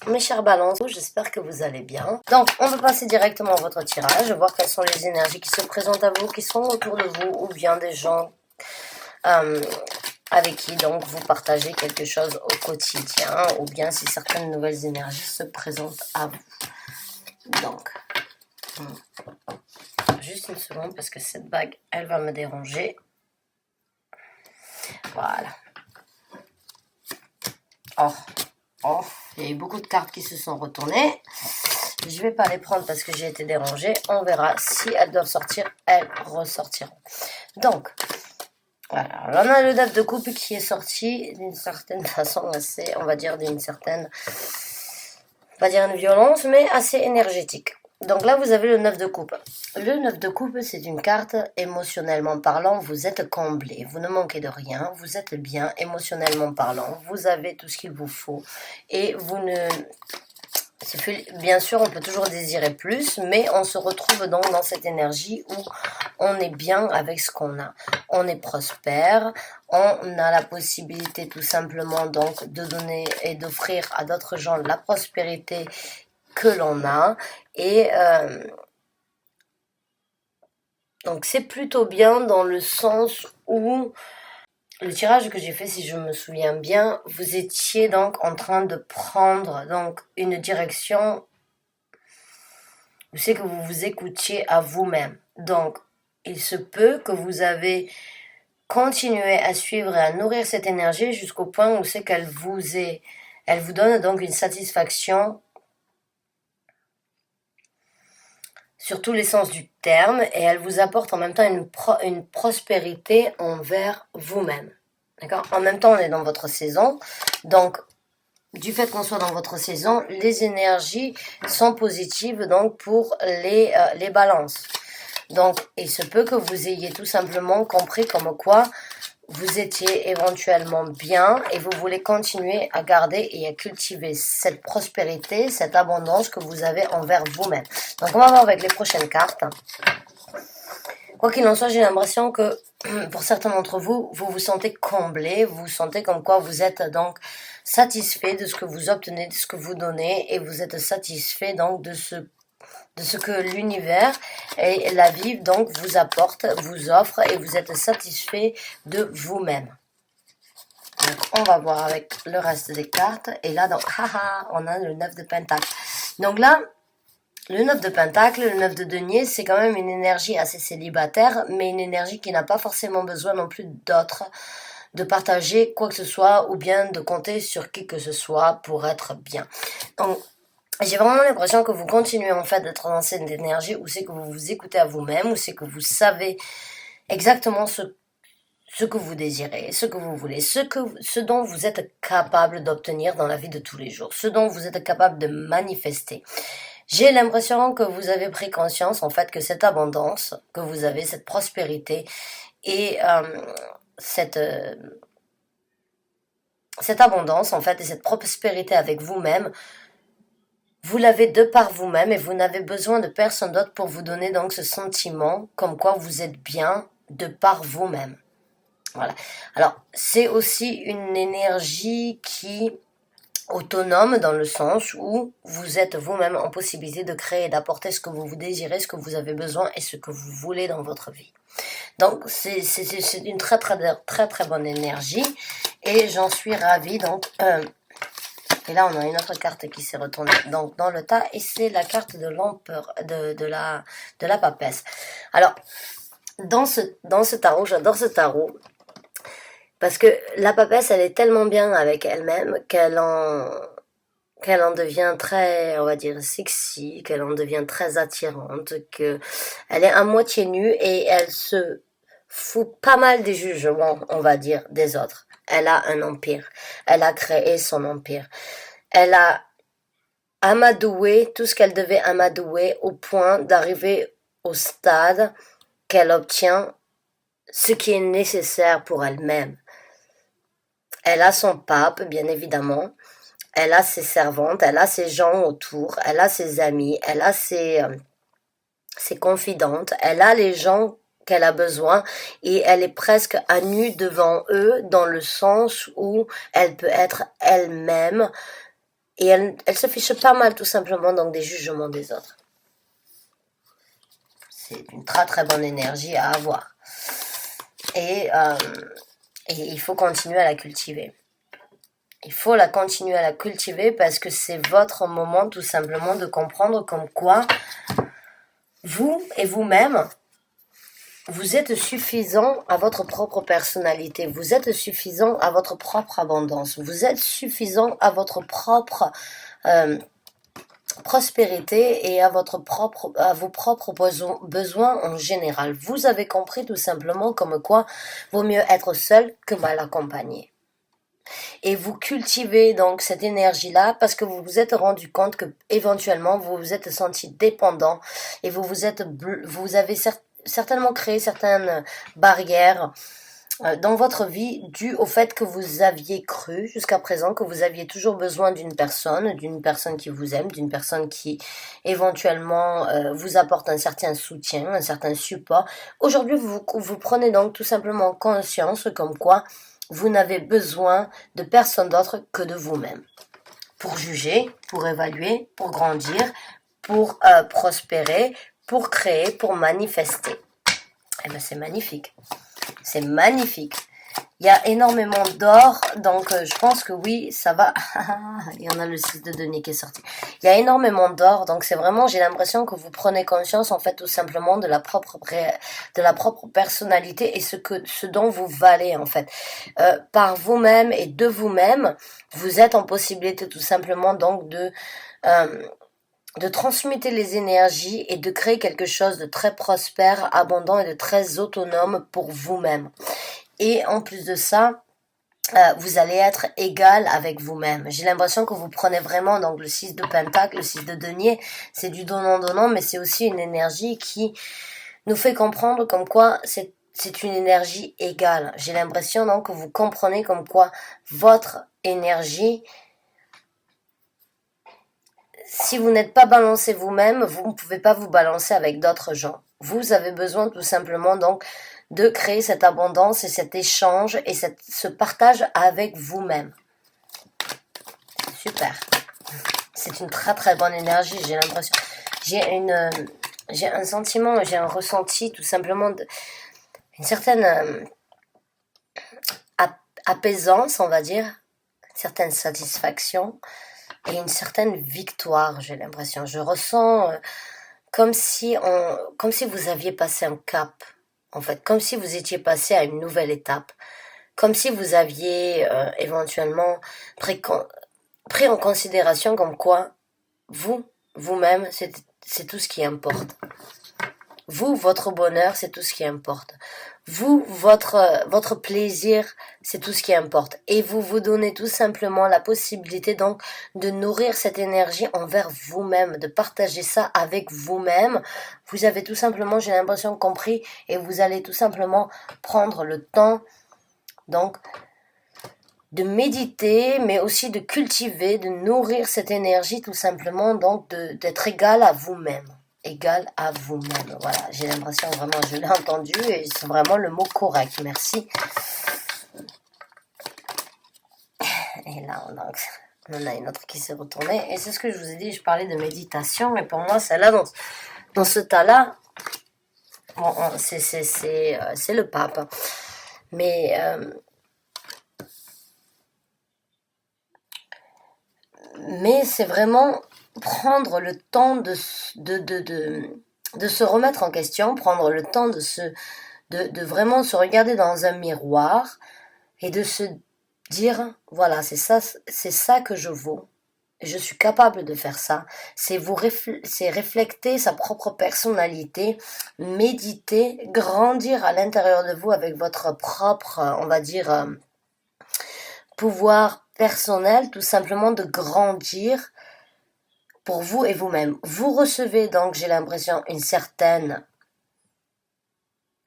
Mes chers balances, j'espère que vous allez bien. Donc, on va passer directement à votre tirage, voir quelles sont les énergies qui se présentent à vous, qui sont autour de vous, ou bien des gens avec qui donc vous partagez quelque chose au quotidien, ou bien si certaines nouvelles énergies se présentent à vous. Donc, juste une seconde parce que cette bague, elle va me déranger. Voilà. Oh, il y a eu beaucoup de cartes qui se sont retournées. Je ne vais pas les prendre parce que j'ai été dérangée. On verra si elles doivent sortir, elles ressortiront. Donc, voilà. Alors, on a le 9 de coupe qui est sorti d'une certaine façon assez, on va dire d'une certaine, pas dire une violence, mais assez énergétique. Donc là, vous avez le 9 de coupe. Le 9 de coupe, c'est une carte émotionnellement parlant. Vous êtes comblé, vous ne manquez de rien, vous êtes bien émotionnellement parlant. Vous avez tout ce qu'il vous faut et vous ne... Bien sûr, on peut toujours désirer plus, mais on se retrouve donc dans cette énergie où on est bien avec ce qu'on a. On est prospère, on a la possibilité tout simplement donc de donner et d'offrir à d'autres gens la prospérité que l'on a. Et donc c'est plutôt bien dans le sens où le tirage que j'ai fait, si je me souviens bien, vous étiez donc en train de prendre donc une direction. C'est que vous vous écoutiez à vous-même. Donc, il se peut que vous avez continué à suivre et à nourrir cette énergie jusqu'au point où c'est qu'elle elle vous donne donc une satisfaction sur tous les sens du terme et elle vous apporte en même temps une prospérité envers vous-même. D'accord ? En même temps, on est dans votre saison, donc du fait qu'on soit dans votre saison, les énergies sont positives donc pour les balances. Donc, il se peut que vous ayez tout simplement compris comme quoi vous étiez éventuellement bien et vous voulez continuer à garder et à cultiver cette prospérité, cette abondance que vous avez envers vous-même. Donc, on va voir avec les prochaines cartes. Quoi qu'il en soit, j'ai l'impression que pour certains d'entre vous, vous vous sentez comblé, vous vous sentez comme quoi vous êtes donc satisfait de ce que vous obtenez, de ce que vous donnez, et vous êtes satisfait donc de ce que l'univers et la vie donc vous apporte, vous offre, et vous êtes satisfait de vous-même. Donc on va voir avec le reste des cartes, et là donc on a le 9 de Pentacle. Donc là, le 9 de Pentacle, le 9 de Denier, c'est quand même une énergie assez célibataire, mais une énergie qui n'a pas forcément besoin non plus d'autres, de partager quoi que ce soit, ou bien de compter sur qui que ce soit pour être bien. Donc, j'ai vraiment l'impression que vous continuez en fait d'être dans cette énergie où c'est que vous vous écoutez à vous-même, où c'est que vous savez exactement ce que vous désirez, ce que vous voulez, ce dont vous êtes capable d'obtenir dans la vie de tous les jours, ce dont vous êtes capable de manifester. J'ai l'impression que vous avez pris conscience en fait que cette abondance, que vous avez cette prospérité et cette abondance en fait et cette prospérité avec vous-même, vous l'avez de par vous-même et vous n'avez besoin de personne d'autre pour vous donner donc ce sentiment comme quoi vous êtes bien de par vous-même. Voilà. Alors, c'est aussi une énergie qui autonome dans le sens où vous êtes vous-même en possibilité de créer et d'apporter ce que vous désirez, ce que vous avez besoin et ce que vous voulez dans votre vie. Donc c'est une très bonne énergie et j'en suis ravie. Donc et là on a une autre carte qui s'est retournée donc dans le tas et c'est la carte de l'empereur de la papesse. Alors dans ce tarot, j'adore ce tarot. Parce que la papesse, elle est tellement bien avec elle-même qu'elle en devient très, on va dire, sexy, qu'elle en devient très attirante, que elle est à moitié nue et elle se fout pas mal des jugements, on va dire, des autres. Elle a un empire. Elle a créé son empire. Elle a amadoué tout ce qu'elle devait amadouer au point d'arriver au stade qu'elle obtient ce qui est nécessaire pour elle-même. Elle a son pape, bien évidemment. Elle a ses servantes, elle a ses gens autour, elle a ses amis, elle a ses confidentes, elle a les gens qu'elle a besoin et elle est presque à nu devant eux dans le sens où elle peut être elle-même Et elle se fiche pas mal tout simplement donc des jugements des autres. C'est une très très bonne énergie à avoir. Et il faut continuer à la cultiver. Il faut la continuer à la cultiver parce que c'est votre moment tout simplement de comprendre comme quoi vous et vous-même, vous êtes suffisant à votre propre personnalité, vous êtes suffisant à votre propre abondance, vous êtes suffisant à votre propre prospérité et à vos propres besoins en général. Vous avez compris tout simplement comme quoi vaut mieux être seul que mal accompagné. Et vous cultivez donc cette énergie-là parce que vous vous êtes rendu compte que éventuellement vous vous êtes senti dépendant et vous avez certainement créé certaines barrières dans votre vie dû au fait que vous aviez cru jusqu'à présent que vous aviez toujours besoin d'une personne qui vous aime, d'une personne qui éventuellement vous apporte un certain soutien, un certain support. Aujourd'hui, vous prenez donc tout simplement conscience comme quoi vous n'avez besoin de personne d'autre que de vous-même. Pour juger, pour évaluer, pour grandir, pour prospérer, pour créer, pour manifester. Eh bien, c'est magnifique. C'est magnifique. Il y a énormément d'or, donc je pense que oui, ça va. Il y en a le 6 de denier qui est sorti. Il y a énormément d'or, donc c'est vraiment, j'ai l'impression que vous prenez conscience en fait tout simplement de la propre personnalité et ce dont vous valez en fait. Par vous-même et de vous-même, vous êtes en possibilité tout simplement donc de transmuter les énergies et de créer quelque chose de très prospère, abondant et de très autonome pour vous-même. Et en plus de ça, vous allez être égal avec vous-même. J'ai l'impression que vous prenez vraiment donc le 6 de pentacle, le 6 de denier, c'est du donnant-donnant, mais c'est aussi une énergie qui nous fait comprendre comme quoi c'est une énergie égale. J'ai l'impression donc que vous comprenez comme quoi votre énergie, si vous n'êtes pas balancé vous-même, vous ne pouvez pas vous balancer avec d'autres gens. Vous avez besoin tout simplement donc de créer cette abondance et cet échange et ce partage avec vous-même. Super. C'est une très très bonne énergie, j'ai l'impression. J'ai un sentiment, j'ai un ressenti tout simplement une certaine apaisance, on va dire, une certaine satisfaction et une certaine victoire, j'ai l'impression. Je ressens comme si vous aviez passé un cap. En fait, comme si vous étiez passé à une nouvelle étape, comme si vous aviez éventuellement pris en considération comme quoi vous-même, c'est tout ce qui importe. Vous, votre bonheur, c'est tout ce qui importe. Vous, votre plaisir, c'est tout ce qui importe. Et vous vous donnez tout simplement la possibilité donc de nourrir cette énergie envers vous-même, de partager ça avec vous-même. Vous avez tout simplement, j'ai l'impression, compris et vous allez tout simplement prendre le temps donc de méditer, mais aussi de cultiver, de nourrir cette énergie tout simplement donc d'être égal à vous-même. Égal à vous-même. Voilà, j'ai l'impression vraiment, je l'ai entendu et c'est vraiment le mot correct. Merci. Et là, on a une autre qui s'est retournée. Et c'est ce que je vous ai dit, je parlais de méditation. Mais pour moi, celle-là, dans ce tas-là, bon, c'est le pape. Mais c'est vraiment prendre le temps de se remettre en question, prendre le temps de vraiment se regarder dans un miroir et de se dire, voilà, c'est ça que je vaux. Je suis capable de faire ça. C'est refléter sa propre personnalité, méditer, grandir à l'intérieur de vous avec votre propre, on va dire, pouvoir personnel, tout simplement de grandir pour vous et vous-même. Vous recevez donc, j'ai l'impression, une certaine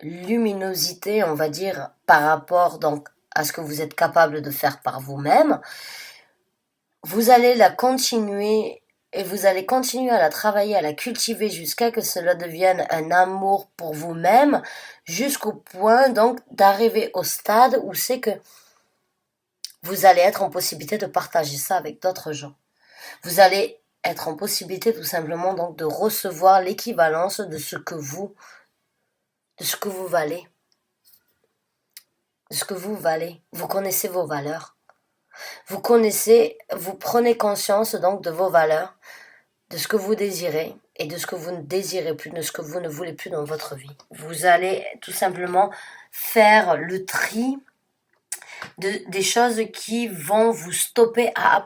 luminosité, on va dire, par rapport donc à ce que vous êtes capable de faire par vous-même. Vous allez la continuer et vous allez continuer à la travailler, à la cultiver jusqu'à que cela devienne un amour pour vous-même, jusqu'au point donc d'arriver au stade où c'est que vous allez être en possibilité de partager ça avec d'autres gens. Vous allez être en possibilité tout simplement donc de recevoir l'équivalence de ce que vous valez. De ce que vous valez. Vous connaissez vos valeurs. Vous prenez conscience donc de vos valeurs, de ce que vous désirez et de ce que vous ne désirez plus, de ce que vous ne voulez plus dans votre vie. Vous allez tout simplement faire le tri des choses qui vont vous stopper à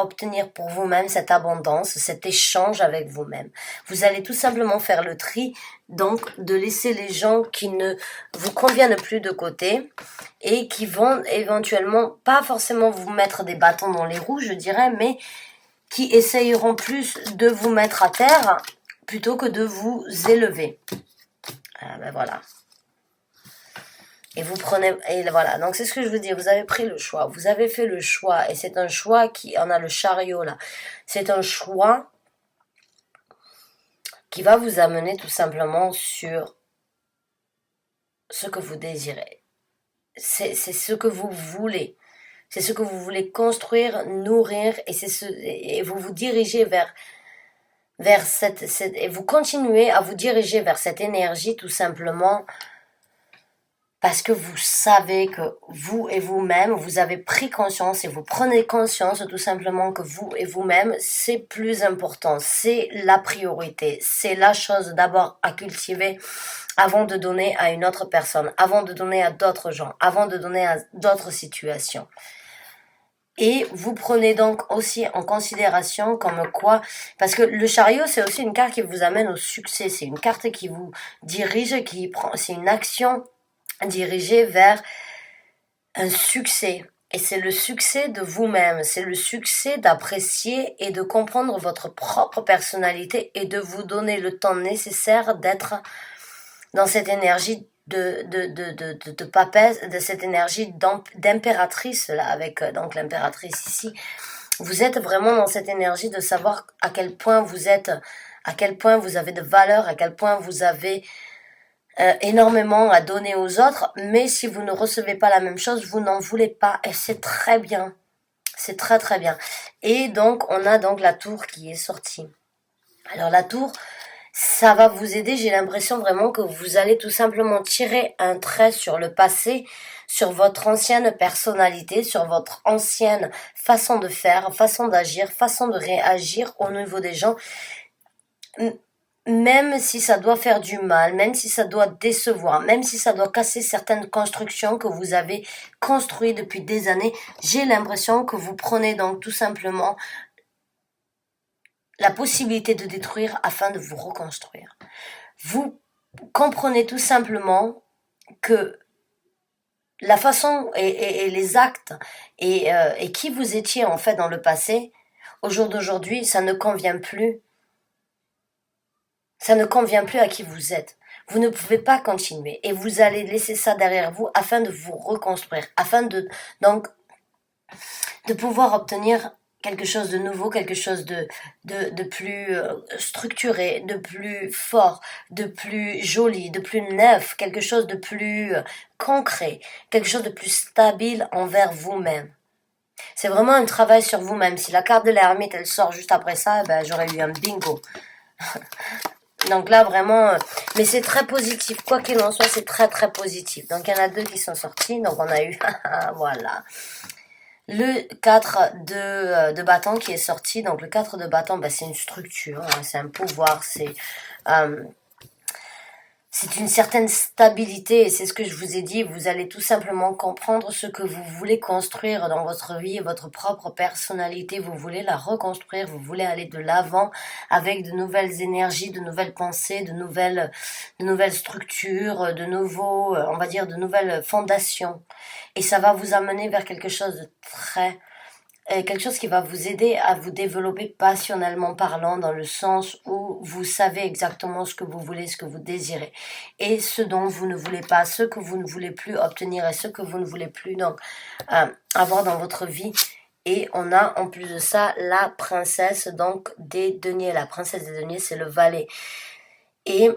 obtenir pour vous-même cette abondance, cet échange avec vous-même. Vous allez tout simplement faire le tri, donc de laisser les gens qui ne vous conviennent plus de côté et qui vont éventuellement pas forcément vous mettre des bâtons dans les roues, je dirais, mais qui essayeront plus de vous mettre à terre plutôt que de vous élever. Ben voilà. Et vous prenez, et voilà, donc c'est ce que je veux dire, vous avez pris le choix, vous avez fait le choix, et c'est un choix qui, on a le chariot là, c'est un choix qui va vous amener tout simplement sur ce que vous désirez. C'est ce que vous voulez, c'est ce que vous voulez construire, nourrir, et vous vous dirigez vers et vous continuez à vous diriger vers cette énergie tout simplement parce que vous savez que vous et vous-même, vous avez pris conscience et vous prenez conscience tout simplement que vous et vous-même, c'est plus important, c'est la priorité, c'est la chose d'abord à cultiver avant de donner à une autre personne, avant de donner à d'autres gens, avant de donner à d'autres situations. Et vous prenez donc aussi en considération comme quoi, parce que le chariot c'est aussi une carte qui vous amène au succès, c'est une carte qui vous dirige, c'est une action dirigée vers un succès. Et c'est le succès de vous-même, c'est le succès d'apprécier et de comprendre votre propre personnalité et de vous donner le temps nécessaire d'être dans cette énergie de papesse, de cette énergie d'impératrice, là, avec donc l'impératrice ici. Vous êtes vraiment dans cette énergie de savoir à quel point vous êtes, à quel point vous avez de valeur, à quel point vous avez énormément à donner aux autres, mais si vous ne recevez pas la même chose, vous n'en voulez pas, et c'est très bien. C'est très très bien. Et donc, on a donc la tour qui est sortie. Alors la tour, ça va vous aider, j'ai l'impression vraiment que vous allez tout simplement tirer un trait sur le passé, sur votre ancienne personnalité, sur votre ancienne façon de faire, façon d'agir, façon de réagir au niveau des gens. Même si ça doit faire du mal, même si ça doit décevoir, même si ça doit casser certaines constructions que vous avez construites depuis des années, j'ai l'impression que vous prenez donc tout simplement la possibilité de détruire afin de vous reconstruire. Vous comprenez tout simplement que la façon et les actes et qui vous étiez en fait dans le passé, au jour d'aujourd'hui, ça ne convient plus. Ça ne convient plus à qui vous êtes. Vous ne pouvez pas continuer et vous allez laisser ça derrière vous afin de vous reconstruire, afin de donc de pouvoir obtenir quelque chose de nouveau, quelque chose de plus structuré, de plus fort, de plus joli, de plus neuf, quelque chose de plus concret, quelque chose de plus stable envers vous-même. C'est vraiment un travail sur vous-même. Si la carte de l'ermite elle sort juste après ça, ben j'aurais eu un bingo. Donc là, vraiment, mais c'est très positif. Quoi qu'il en soit, c'est très, très positif. Donc, il y en a deux qui sont sortis. Donc, on a eu, voilà. Le 4 de bâton qui est sorti. Donc, le 4 de bâton, ben, c'est une structure, hein, c'est un pouvoir, c'est une certaine stabilité et c'est ce que je vous ai dit, vous allez tout simplement comprendre ce que vous voulez construire dans votre vie et votre propre personnalité, vous voulez la reconstruire, vous voulez aller de l'avant avec de nouvelles énergies, de nouvelles pensées, de nouvelles structures, de nouveaux, on va dire de nouvelles fondations. Et ça va vous amener vers quelque chose de quelque chose qui va vous aider à vous développer passionnellement parlant dans le sens où vous savez exactement ce que vous voulez, ce que vous désirez et ce dont vous ne voulez pas, ce que vous ne voulez plus obtenir et ce que vous ne voulez plus donc avoir dans votre vie. Et on a en plus de ça la princesse donc des deniers. La princesse des deniers, c'est le valet. Et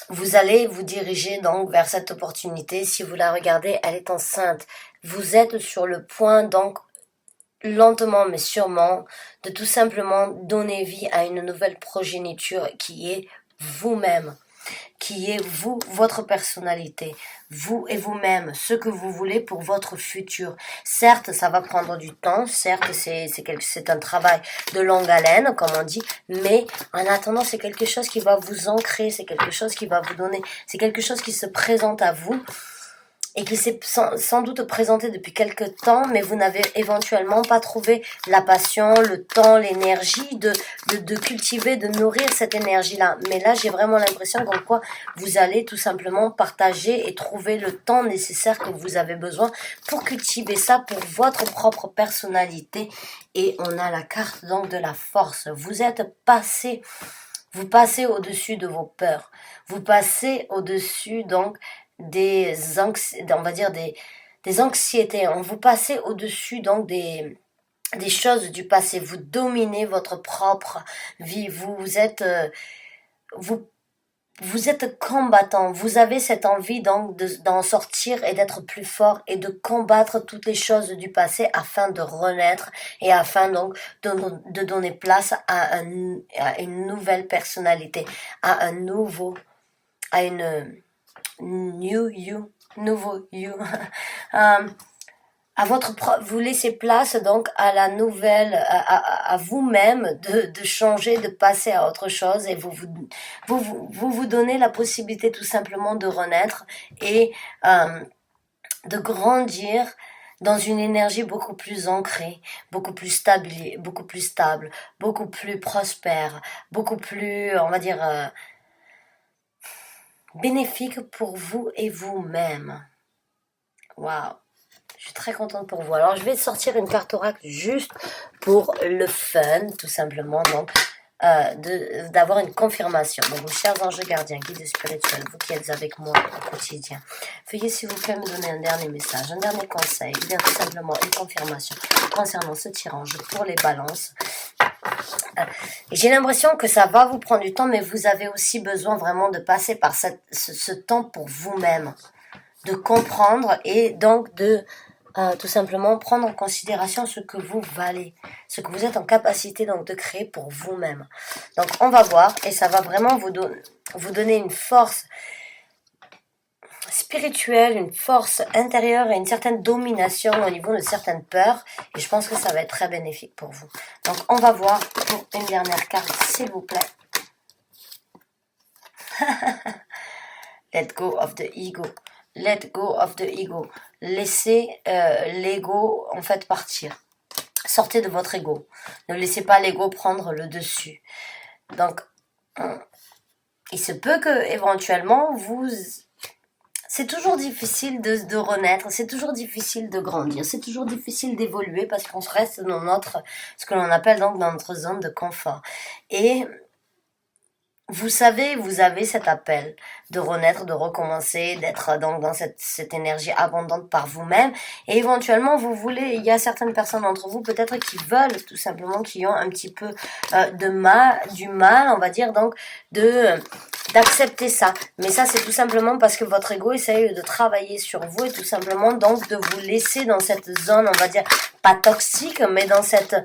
vous allez vous diriger donc vers cette opportunité. Si vous la regardez, elle est enceinte. Vous êtes sur le point donc lentement mais sûrement, de tout simplement donner vie à une nouvelle progéniture qui est vous-même, qui est vous, votre personnalité, vous et vous-même, ce que vous voulez pour votre futur. Certes, ça va prendre du temps, certes, c'est un travail de longue haleine, comme on dit, mais en attendant, c'est quelque chose qui va vous ancrer, c'est quelque chose qui va vous donner, c'est quelque chose qui se présente à vous et qui s'est sans doute présenté depuis quelque temps, mais vous n'avez éventuellement pas trouvé la passion, le temps, l'énergie de cultiver, de nourrir cette énergie-là. Mais là, j'ai vraiment l'impression qu'en quoi vous allez tout simplement partager et trouver le temps nécessaire que vous avez besoin pour cultiver ça pour votre propre personnalité. Et on a la carte donc de la force. Vous êtes passé, vous passez au-dessus de vos peurs. Vous passez au-dessus donc on va dire des anxiétés. On vous passez au-dessus donc des choses du passé. Vous dominez votre propre vie. Vous, vous êtes combattant. Vous avez cette envie donc d'en sortir et d'être plus fort et de combattre toutes les choses du passé afin de renaître et afin donc de donner place à une nouvelle personnalité, à un nouveau, à une new you, nouveau you. À votre vous laissez place donc à la nouvelle, à vous-même de changer, de passer à autre chose et vous donnez la possibilité tout simplement de renaître et de grandir dans une énergie beaucoup plus ancrée, beaucoup plus stable, beaucoup plus prospère, beaucoup plus, on va dire, bénéfique pour vous et vous-même. Waouh, je suis très contente pour vous. Alors, je vais sortir une carte oracle juste pour le fun, tout simplement, donc d'avoir une confirmation. Donc, mes chers anges gardiens, guides spirituels, vous qui êtes avec moi au quotidien, veuillez s'il vous plaît me donner un dernier message, un dernier conseil, ou bien tout simplement une confirmation concernant ce tirage pour les balances. J'ai l'impression que ça va vous prendre du temps, mais vous avez aussi besoin vraiment de passer par ce temps pour vous-même, de comprendre et donc de tout simplement prendre en considération ce que vous valez, ce que vous êtes en capacité donc de créer pour vous-même. Donc on va voir et ça va vraiment vous donner une force spirituelle, une force intérieure et une certaine domination au niveau de certaines peurs. Et je pense que ça va être très bénéfique pour vous. Donc, on va voir pour une dernière carte, s'il vous plaît. Let go of the ego. Let go of the ego. Laissez l'ego, en fait, partir. Sortez de votre ego. Ne laissez pas l'ego prendre le dessus. Donc, il se peut que, éventuellement, c'est toujours difficile de renaître, c'est toujours difficile de grandir, c'est toujours difficile d'évoluer parce qu'on reste dans ce que l'on appelle donc dans notre zone de confort. Et vous savez, vous avez cet appel de renaître, de recommencer, d'être donc dans cette énergie abondante par vous-même. Et éventuellement, il y a certaines personnes d'entre vous peut-être qui veulent tout simplement, qui ont un petit peu du mal, on va dire, donc d'accepter ça. Mais ça, c'est tout simplement parce que votre ego essaye de travailler sur vous et tout simplement donc de vous laisser dans cette zone, on va dire, pas toxique, mais dans cette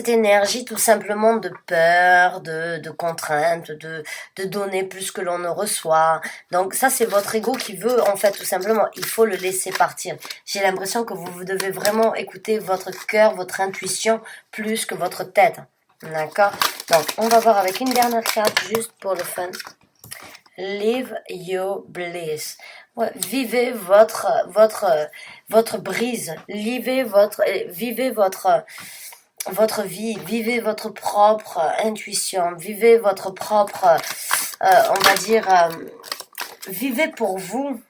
énergie tout simplement de peur, de contrainte, de donner plus que l'on ne reçoit. Donc ça, c'est votre ego qui veut, en fait, tout simplement, il faut le laisser partir. J'ai l'impression que vous devez vraiment écouter votre cœur, votre intuition, plus que votre tête. D'accord? Donc, on va voir avec une dernière carte, juste pour le fun. Live your bliss. Ouais, vivez votre brise. Vivez votre vie, vivez votre propre intuition, vivez votre propre, on va dire, vivez pour vous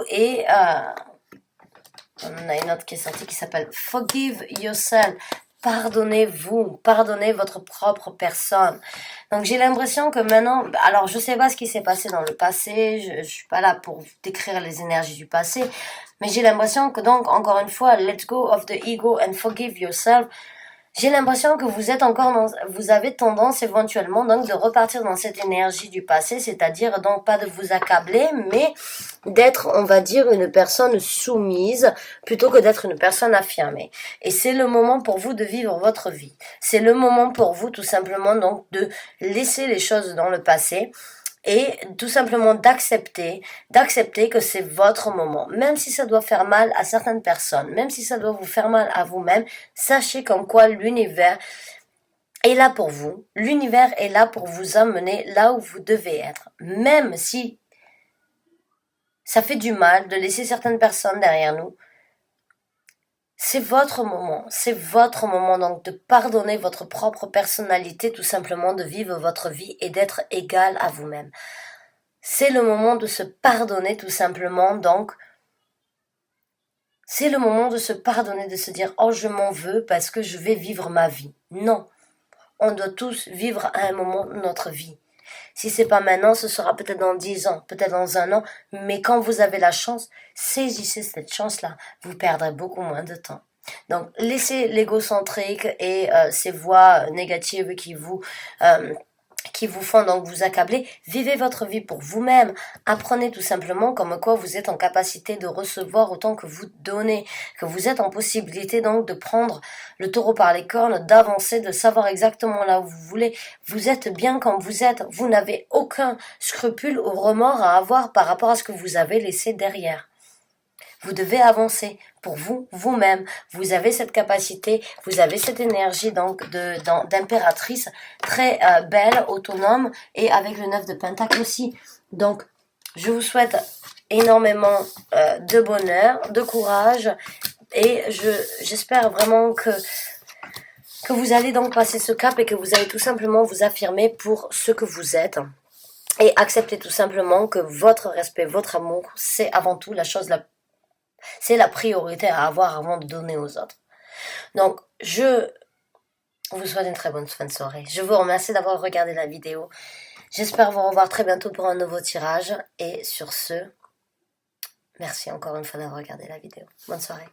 et on a une autre qui est sortie qui s'appelle Forgive Yourself. Pardonnez-vous, pardonnez votre propre personne. Donc j'ai l'impression que maintenant, alors je sais pas ce qui s'est passé dans le passé, je suis pas là pour décrire les énergies du passé, mais j'ai l'impression que donc encore une fois, let go of the ego and forgive yourself. J'ai l'impression que vous êtes encore vous avez tendance éventuellement donc de repartir dans cette énergie du passé, c'est-à-dire donc pas de vous accabler, mais d'être, on va dire, une personne soumise plutôt que d'être une personne affirmée. Et c'est le moment pour vous de vivre votre vie. C'est le moment pour vous tout simplement donc de laisser les choses dans le passé et tout simplement d'accepter que c'est votre moment. Même si ça doit faire mal à certaines personnes, même si ça doit vous faire mal à vous-même, sachez comme quoi l'univers est là pour vous. L'univers est là pour vous amener là où vous devez être. Même si ça fait du mal de laisser certaines personnes derrière nous, c'est votre moment donc de pardonner votre propre personnalité, tout simplement de vivre votre vie et d'être égal à vous-même. C'est le moment de se pardonner tout simplement, donc c'est le moment de se pardonner, de se dire « Oh, je m'en veux parce que je vais vivre ma vie ». Non, on doit tous vivre à un moment notre vie. Si c'est pas maintenant, ce sera peut-être dans 10 ans, peut-être dans 1 an, mais quand vous avez la chance, saisissez cette chance-là, vous perdrez beaucoup moins de temps. Donc, laissez l'égocentrique et ces voix négatives qui vous font donc vous accabler, vivez votre vie pour vous-même, apprenez tout simplement comme quoi vous êtes en capacité de recevoir autant que vous donnez, que vous êtes en possibilité donc de prendre le taureau par les cornes, d'avancer, de savoir exactement là où vous voulez, vous êtes bien comme vous êtes, vous n'avez aucun scrupule ou remords à avoir par rapport à ce que vous avez laissé derrière. Vous devez avancer pour vous, vous-même. Vous avez cette capacité, vous avez cette énergie donc d'impératrice très belle, autonome et avec le 9 de Pentacle aussi. Donc, je vous souhaite énormément de bonheur, de courage et j'espère vraiment que vous allez donc passer ce cap et que vous allez tout simplement vous affirmer pour ce que vous êtes. Et accepter tout simplement que votre respect, votre amour, c'est avant tout c'est la priorité à avoir avant de donner aux autres. Donc, je vous souhaite une très bonne fin de soirée. Je vous remercie d'avoir regardé la vidéo. J'espère vous revoir très bientôt pour un nouveau tirage. Et sur ce, merci encore une fois d'avoir regardé la vidéo. Bonne soirée.